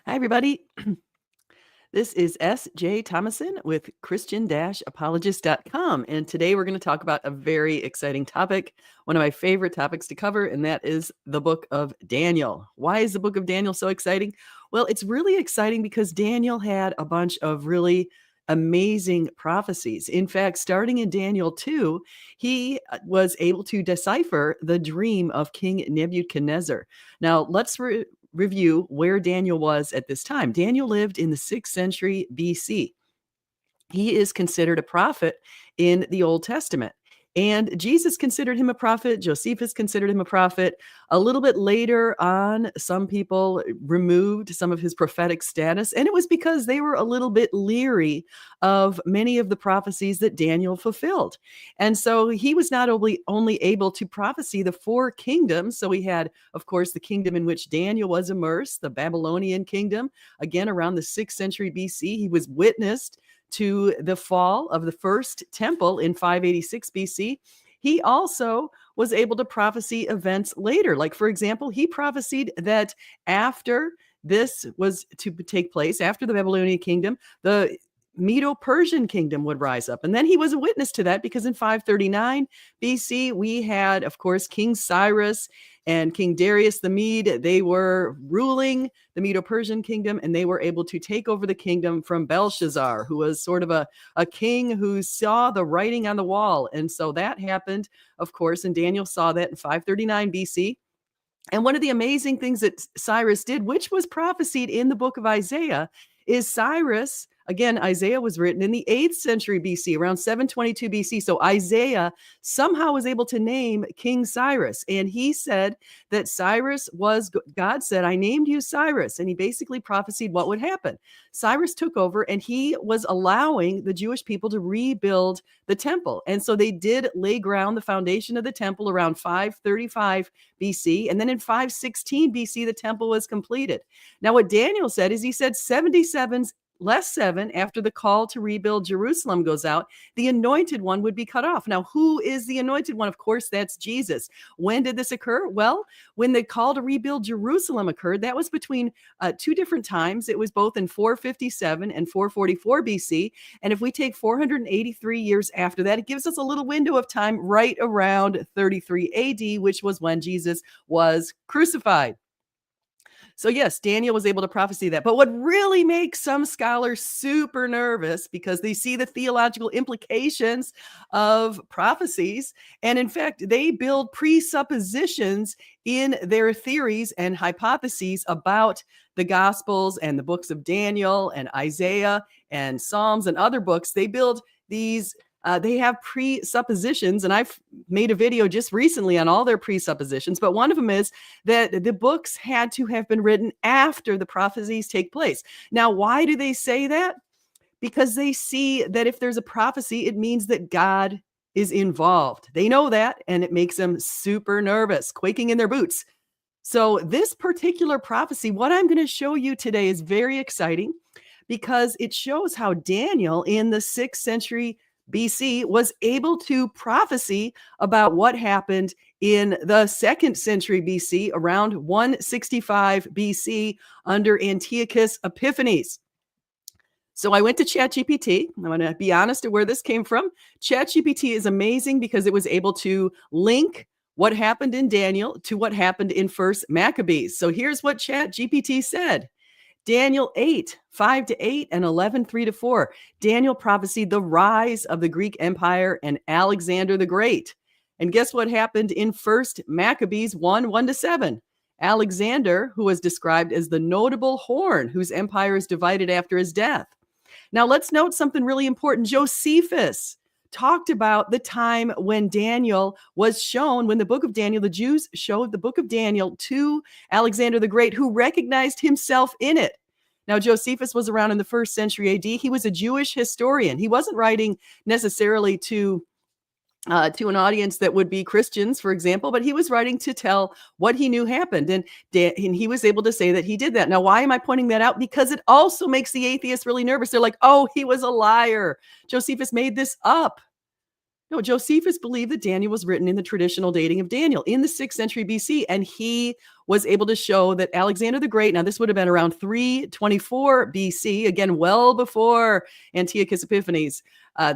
Hi, everybody. This is S.J. Thomason with Christian-Apologist.com. And today we're going to talk about a very exciting topic, one of my favorite topics to cover, and that is the book of Daniel. Why is the book of Daniel so exciting? Well, it's really exciting because Daniel had a bunch of really amazing prophecies. In fact, starting in Daniel 2, he was able to decipher the dream of King Nebuchadnezzar. Now, let's review where Daniel was at this time. Daniel lived in the 6th century BC. He is considered a prophet in the Old Testament. And Jesus considered him a prophet. Josephus considered him a prophet. A little bit later on, some people removed some of his prophetic status. And it was because they were a little bit leery of many of the prophecies that Daniel fulfilled. And so he was not only able to prophesy the 4 kingdoms. So he had, of course, the kingdom in which Daniel was immersed, the Babylonian kingdom. Again, around the 6th century BC, he was witnessed to the fall of the first temple in 586 BC. He also was able to prophesy events later. Like, for example, he prophesied that after this was to take place, after the Babylonian kingdom, the Medo-Persian kingdom would rise up. And then he was a witness to that because in 539 BC, we had, of course, King Cyrus and King Darius the Mede. They were ruling the Medo-Persian kingdom, and they were able to take over the kingdom from Belshazzar, who was sort of a king who saw the writing on the wall. And so that happened, of course, and Daniel saw that in 539 BC. And one of the amazing things that Cyrus did, which was prophesied in the book of Isaiah, is Cyrus, again, Isaiah was written in the 8th century BC, around 722 BC. So Isaiah somehow was able to name King Cyrus. And he said that God said, I named you Cyrus. And he basically prophesied what would happen. Cyrus took over and he was allowing the Jewish people to rebuild the temple. And so they did lay ground, the foundation of the temple around 535 BC. And then in 516 BC, the temple was completed. Now, what Daniel said is he said 77's less 7 after the call to rebuild Jerusalem goes out, the Anointed One would be cut off. Now, who is the Anointed One? Of course, that's Jesus. When did this occur? Well, when the call to rebuild Jerusalem occurred, that was between 2 different times. It was both in 457 and 444 BC. And if we take 483 years after that, it gives us a little window of time right around 33 AD, which was when Jesus was crucified. So yes, Daniel was able to prophesy that. But what really makes some scholars super nervous because they see the theological implications of prophecies. And in fact, they build presuppositions in their theories and hypotheses about the Gospels and the books of Daniel and Isaiah and Psalms and other books. They build these they have presuppositions, and I've made a video just recently on all their presuppositions, but one of them is that the books had to have been written after the prophecies take place. Now, why do they say that? Because they see that if there's a prophecy, it means that God is involved. They know that, and it makes them super nervous, quaking in their boots. So this particular prophecy, what I'm going to show you today is very exciting because it shows how Daniel in the 6th century BC was able to prophesy about what happened in the 2nd century BC around 165 BC under Antiochus Epiphanes. So I went to ChatGPT. I'm going to be honest at where this came from. ChatGPT is amazing because it was able to link what happened in Daniel to what happened in 1st Maccabees. So here's what ChatGPT said. Daniel 8, 5-8 and 11, 3-4. Daniel prophesied the rise of the Greek Empire and Alexander the Great. And guess what happened in 1st Maccabees 1, 1-7? Alexander, who was described as the notable horn, whose empire is divided after his death. Now let's note something really important. Josephus talked about the time when Daniel was shown, when the book of Daniel, the Jews showed the book of Daniel to Alexander the Great, who recognized himself in it. Now, Josephus was around in the 1st century AD. He was a Jewish historian. He wasn't writing necessarily to an audience that would be Christians, for example, but he was writing to tell what he knew happened. And he was able to say that he did that. Now, why am I pointing that out? Because it also makes the atheists really nervous. They're like, oh, he was a liar. Josephus made this up. No, Josephus believed that Daniel was written in the traditional dating of Daniel in the 6th century BC, and he was able to show that Alexander the Great, now this would have been around 324 BC, again, well before Antiochus Epiphanes,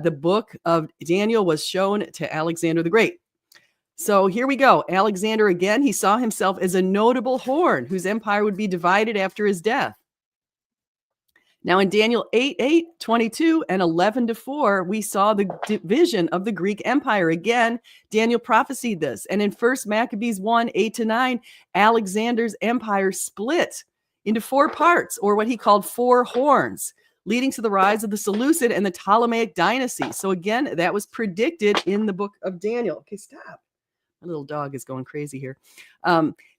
the book of Daniel was shown to Alexander the Great. So here we go. Alexander, again, he saw himself as a notable horn whose empire would be divided after his death. Now in Daniel 8:8, 22, and 11-4, we saw the division of the Greek Empire. Again, Daniel prophesied this. And in 1 Maccabees 1:8-9, Alexander's empire split into 4 parts, or what he called 4 horns, leading to the rise of the Seleucid and the Ptolemaic dynasty. So again, that was predicted in the book of Daniel. Okay, stop. My little dog is going crazy here.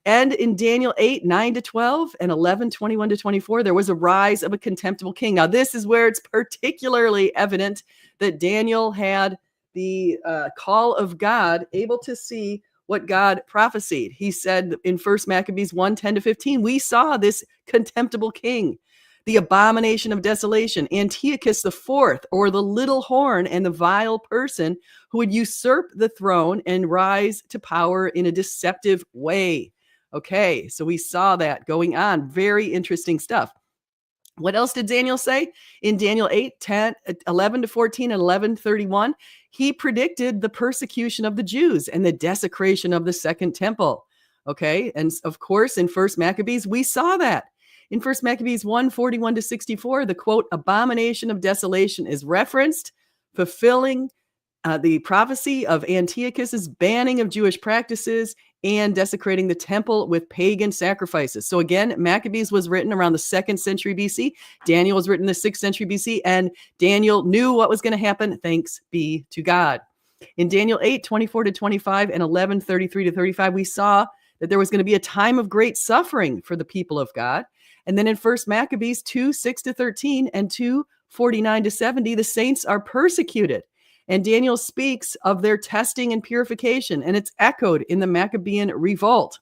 And in Daniel 8:9-12 and 11:21-24, there was a rise of a contemptible king. Now, this is where it's particularly evident that Daniel had the call of God, able to see what God prophesied. He said in 1 Maccabees 1:10-15, we saw this contemptible king, the abomination of desolation, Antiochus IV, or the little horn, and the vile person who would usurp the throne and rise to power in a deceptive way. Okay, so we saw that going on. Very interesting stuff. What else did Daniel say? In Daniel 8:10, 11-14, and 11:31, he predicted the persecution of the Jews and the desecration of the Second Temple. Okay, and of course, in 1 Maccabees, we saw that. In 1 Maccabees 1:41-64, the quote, abomination of desolation is referenced, fulfilling the prophecy of Antiochus's banning of Jewish practices and desecrating the temple with pagan sacrifices. So again, Maccabees was written around the 2nd century BC. Daniel was written in the 6th century BC, and Daniel knew what was going to happen. Thanks be to God. In Daniel 8:24-25 and 11:33-35, we saw that there was going to be a time of great suffering for the people of God. And then in 1 Maccabees 2:6-13 and 2:49-70, the saints are persecuted. And Daniel speaks of their testing and purification, and it's echoed in the Maccabean revolt.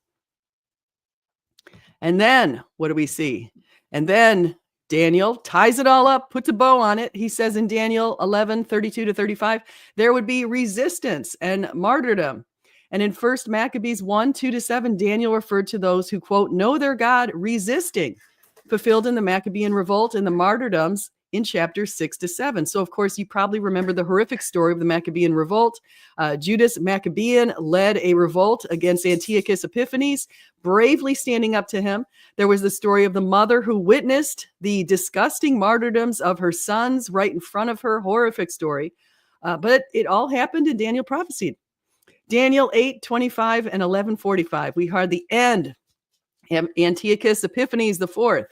And then what do we see? And then Daniel ties it all up, puts a bow on it. He says in Daniel 11:32-35, there would be resistance and martyrdom. And in 1 Maccabees 1:2-7, Daniel referred to those who, quote, know their God resisting, fulfilled in the Maccabean revolt and the martyrdoms in chapters 6-7. So, of course, you probably remember the horrific story of the Maccabean revolt. Judas Maccabean led a revolt against Antiochus Epiphanes, bravely standing up to him. There was the story of the mother who witnessed the disgusting martyrdoms of her sons right in front of her. Horrific story. But it all happened, and Daniel prophesied. Daniel 8:25 and 11:45. We heard the end. Antiochus Epiphanes IV.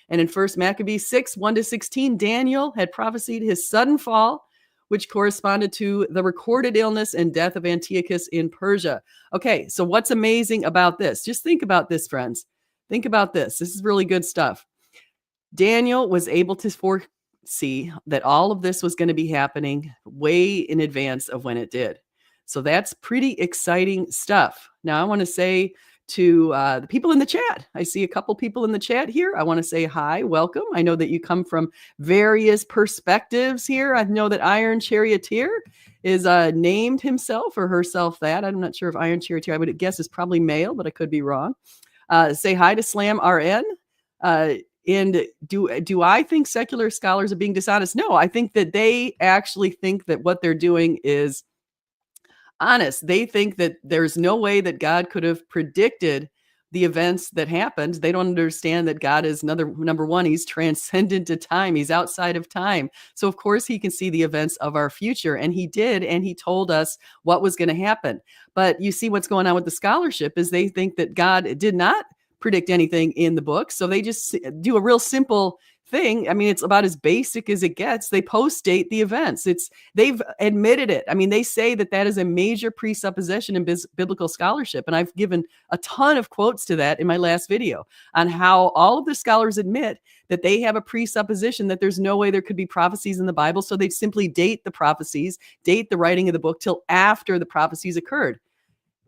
And in 1 Maccabees 6:1-16, Daniel had prophesied his sudden fall, which corresponded to the recorded illness and death of Antiochus in Persia. Okay, so what's amazing about this? Just think about this, friends. Think about this. This is really good stuff. Daniel was able to foresee that all of this was going to be happening way in advance of when it did. So that's pretty exciting stuff. Now, I want to say to the people in the chat. I see a couple people in the chat here. I want to say hi, welcome. I know that you come from various perspectives here. I know that Iron Charioteer is named himself or herself that. I'm not sure if Iron Charioteer, I would guess is probably male, but I could be wrong. Say hi to Slam RN. And do I think secular scholars are being dishonest? No, I think that they actually think that what they're doing is honest. They think that there's no way that God could have predicted the events that happened. They don't understand that God is number one, he's transcendent to time. He's outside of time. So of course he can see the events of our future, and he did, and he told us what was going to happen. But you see what's going on with the scholarship is they think that God did not predict anything in the book. So they just do a real simple thing. I mean, it's about as basic as it gets. They post-date the events. They've admitted it. I mean, they say that that is a major presupposition in biblical scholarship. And I've given a ton of quotes to that in my last video on how all of the scholars admit that they have a presupposition that there's no way there could be prophecies in the Bible. So they simply date the prophecies, date the writing of the book till after the prophecies occurred.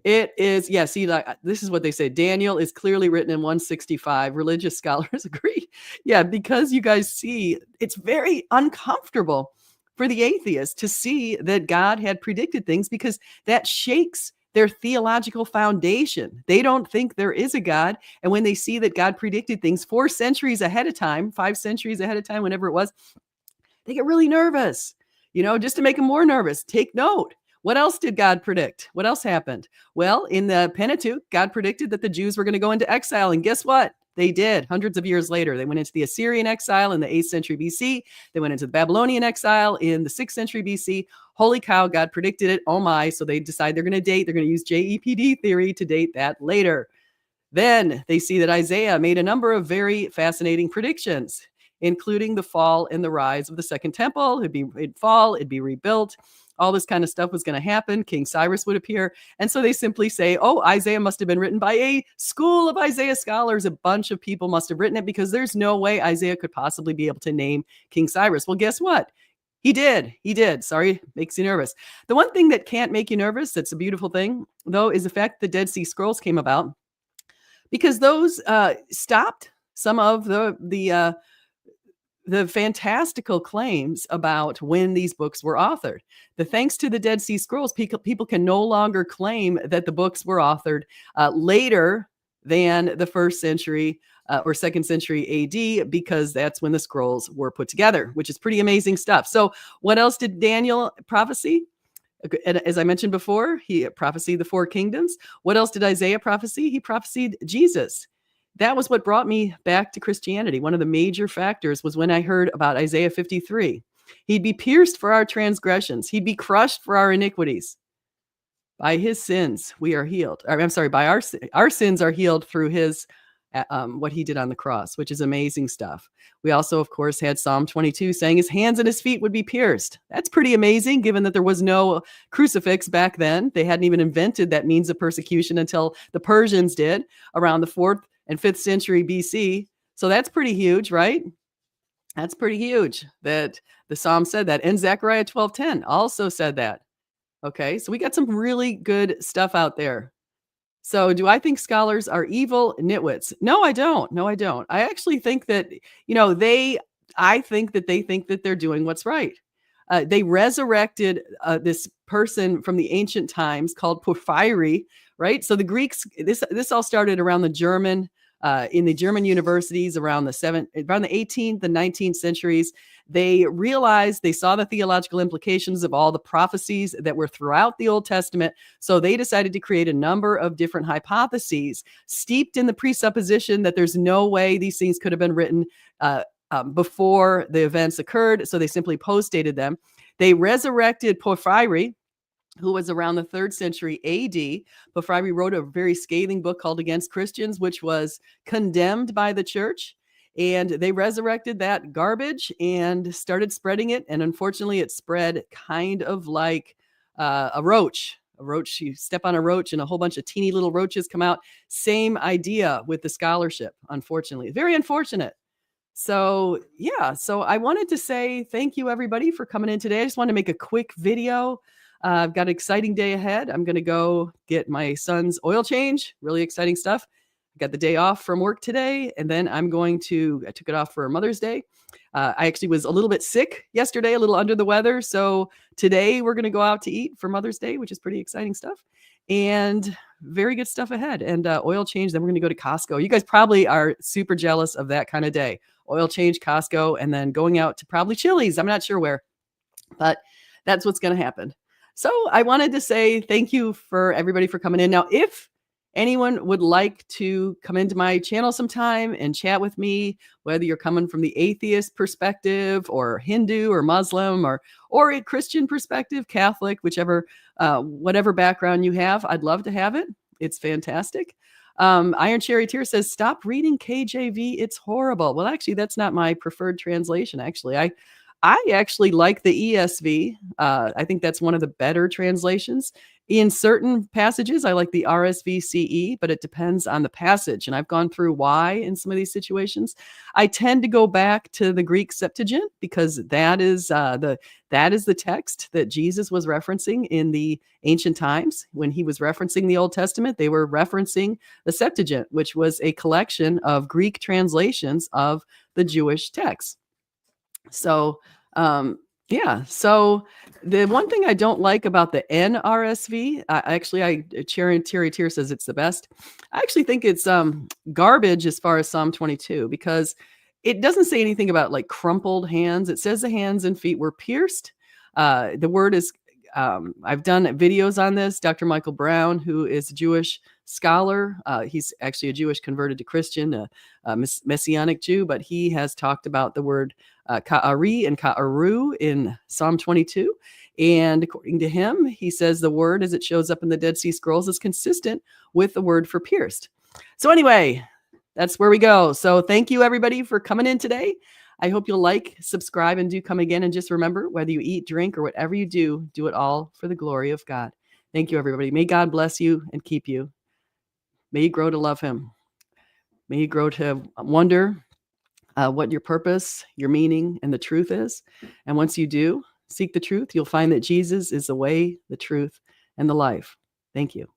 It is, yeah, see, like, this is what they say. Daniel is clearly written in 165. Religious scholars agree. Yeah, because you guys see, it's very uncomfortable for the atheist to see that God had predicted things because that shakes their theological foundation. They don't think there is a God. And when they see that God predicted things 4 centuries ahead of time, 5 centuries ahead of time, whenever it was, they get really nervous, just to make them more nervous. Take note. What else did God predict? What else happened? Well, in the Pentateuch, God predicted that the Jews were going to go into exile. And guess what? They did hundreds of years later. They went into the Assyrian exile in the 8th century BC. They went into the Babylonian exile in the 6th century BC. Holy cow, God predicted it. Oh my. So they decide they're going to use JEPD theory to date that later. Then they see that Isaiah made a number of very fascinating predictions, including the fall and the rise of the Second Temple. It'd fall, it'd be rebuilt. All this kind of stuff was going to happen. King Cyrus would appear. And so they simply say, oh, Isaiah must have been written by a school of Isaiah scholars. A bunch of people must have written it because there's no way Isaiah could possibly be able to name King Cyrus. Well, guess what? He did. Sorry, makes you nervous. The one thing that can't make you nervous, that's a beautiful thing, though, is the fact the Dead Sea Scrolls came about because those stopped some of the fantastical claims about when these books were authored. Thanks to the Dead Sea Scrolls, people can no longer claim that the books were authored later than the 1st century or 2nd century AD, because that's when the scrolls were put together, which is pretty amazing stuff. So what else did Daniel prophesy? As I mentioned before, he prophesied the 4 kingdoms. What else did Isaiah prophesy? He prophesied Jesus. That was what brought me back to Christianity. One of the major factors was when I heard about Isaiah 53. He'd be pierced for our transgressions. He'd be crushed for our iniquities. By his sins, we are healed. By our sins are healed through his, what he did on the cross, which is amazing stuff. We also, of course, had Psalm 22 saying his hands and his feet would be pierced. That's pretty amazing, given that there was no crucifix back then. They hadn't even invented that means of persecution until the Persians did around the 4th and 5th century BC. So that's pretty huge, right? That's pretty huge that the Psalm said that. And Zechariah 12:10 also said that. Okay, so we got some really good stuff out there. So do I think scholars are evil nitwits? No, I don't. I actually think that, I think that they think that they're doing what's right. They resurrected this person from the ancient times called Porphyry, right? So the Greeks, this all started around the German, in the German universities around the 18th and 19th centuries. They realized, they saw the theological implications of all the prophecies that were throughout the Old Testament. So they decided to create a number of different hypotheses steeped in the presupposition that there's no way these things could have been written before the events occurred. So they simply post-dated them. They resurrected Porphyry, who was around the 3rd century AD. Porphyry wrote a very scathing book called Against Christians, which was condemned by the church. And they resurrected that garbage and started spreading it. And unfortunately, it spread kind of like a roach. You step on a roach and a whole bunch of teeny little roaches come out. Same idea with the scholarship, unfortunately. Very unfortunate. So, yeah. So I wanted to say thank you, everybody, for coming in today. I just wanted to make a quick video. I've got an exciting day ahead. I'm going to go get my son's oil change. Really exciting stuff. I got the day off from work today, and then I took it off for Mother's Day. I actually was a little bit sick yesterday, a little under the weather. So today we're going to go out to eat for Mother's Day, which is pretty exciting stuff. And very good stuff ahead. And oil change, then we're going to go to Costco. You guys probably are super jealous of that kind of day. Oil change, Costco, and then going out to probably Chili's. I'm not sure where, but that's what's going to happen. So I wanted to say thank you for everybody for coming in. Now, if anyone would like to come into my channel sometime and chat with me, whether you're coming from the atheist perspective or Hindu or Muslim or a Christian perspective, Catholic, whichever, whatever background you have, I'd love to have it. It's fantastic. Iron Cherry Tear says, stop reading KJV. It's horrible. Well, actually, that's not my preferred translation. Actually, I actually like the ESV. I think that's one of the better translations. In certain passages, I like the RSV CE, but it depends on the passage. And I've gone through why in some of these situations. I tend to go back to the Greek Septuagint because that is the text that Jesus was referencing in the ancient times. When he was referencing the Old Testament, they were referencing the Septuagint, which was a collection of Greek translations of the Jewish texts. So, Yeah. So the one thing I don't like about the NRSV, Terry Tier says it's the best. I actually think it's garbage as far as Psalm 22 because it doesn't say anything about like crumpled hands. It says the hands and feet were pierced. The word is. I've done videos on this. Dr. Michael Brown, who is a Jewish scholar, he's actually a Jewish converted to Christian, a Messianic Jew, but he has talked about the word ka'ari and ka'aru in Psalm 22. And according to him, he says the word as it shows up in the Dead Sea Scrolls is consistent with the word for pierced. So anyway, that's where we go. So thank you everybody for coming in today. I hope you'll like, subscribe, and do come again. And just remember, whether you eat, drink, or whatever you do it all for the glory of God. Thank you, everybody. May God bless you and keep you. May you grow to love him. May you grow to wonder what your purpose, your meaning, and the truth is. And once you do seek the truth, you'll find that Jesus is the way, the truth, and the life. Thank you.